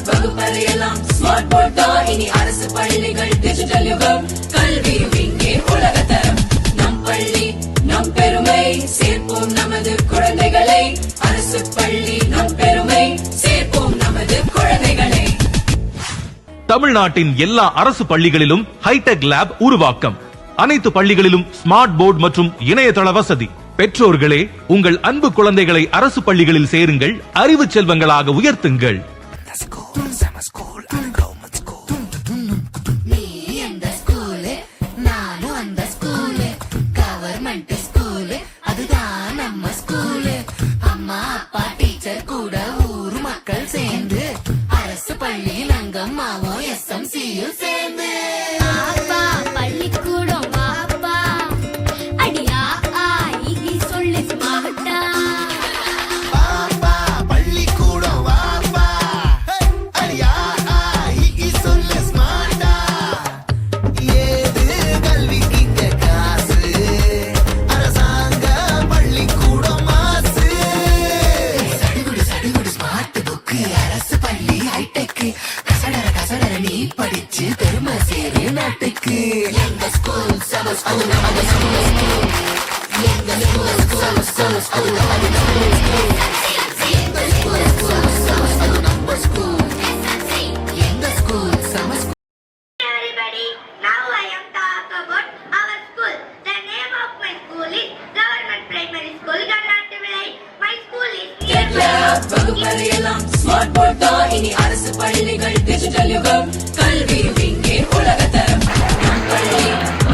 வகுப்பறையெல்லாம் smart board தான். இனி அரசு பள்ளிகள் டிஜிட்டல் யுகம். கல்வியும் இங்கே உலகத்தரம். நம் பள்ளி நம் பெருமை, சேர்ப்போம் நமது குழந்தைகளை. அரசு பள்ளி நம் பெருமை, சேர்ப்போம் நமது குழந்தைகளை. தமிழ்நாட்டின் எல்லா அரசு பள்ளிகளிலும் ஹைடெக் லேப் உருவாக்கம். அனைத்து பள்ளிகளிலும் ஸ்மார்ட் போர்டு மற்றும் இணையதள வசதி. பெற்றோர்களே, உங்கள் அன்பு குழந்தைகளை அரசு பள்ளிகளில் சேருங்கள், அறிவு செல்வங்களாக உயர்த்துங்கள். அம்மா அப்பா டீச்சர் கூட ஊர் மக்கள் சேர்ந்து அரசு பள்ளியில் அங்கம்மாவும் SMCயும் சேர்ந்து பள்ளிக்கூடம் வாப்பா அடியா ஆகி சொல்லு ஸ்மார்ட்டா. பாப்பா பள்ளிக்கூடம் வாப்பா அடியா ஆகி சொல்லு ஸ்மார்ட்டா. ஏது கல்விக்கு இங்க காசு, அரசாங்க பள்ளிக்கூடம் மாசு. சடுகுடு ஸ்மார்ட் புக்கு, அரசு பள்ளி ஹைடெக். கசடர நீ படிச்சு பெருமை சேரு நாட்டுக்கு. எங்க ஸ்கூல் செம ஸ்கூல், நம்ம ஸ்கூல் எங்க ஸ்கூல் நம்ம ஸ்கூல். எங்க ஸ்கூல் செம school. Everybody, now I am talk about our school. The name of my school is Government Primary School, Gannathivillai. My school is வகுப்பறையெல்லாம் ஸ்மார்ட் போர்ட் தான். இனி அரசு பள்ளிகள் டிஜிட்டல் யுகம். கல்வியும் இங்கே உலகத்தரம். நம் பள்ளி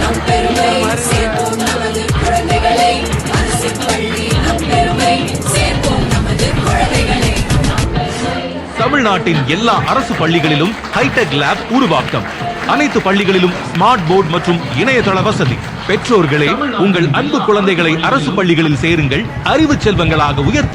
நம் பெருமை, சேர்ப்போம் நமது குழந்தைகளை. அரசு பள்ளி நம் பெருமை, சேர்ப்போம் நமது குழந்தைகளை. தமிழ்நாட்டின் எல்லா அரசு பள்ளிகளிலும் ஹைடெக் லேப் உருவாக்கம். அனைத்து பள்ளிகளிலும் ஸ்மார்ட் போர்டு மற்றும் இணையதள வசதி. பெற்றோர்களே, உங்கள் அன்பு குழந்தைகளை அரசு பள்ளிகளில் சேருங்கள், அறிவு செல்வங்களாக உயர்த்து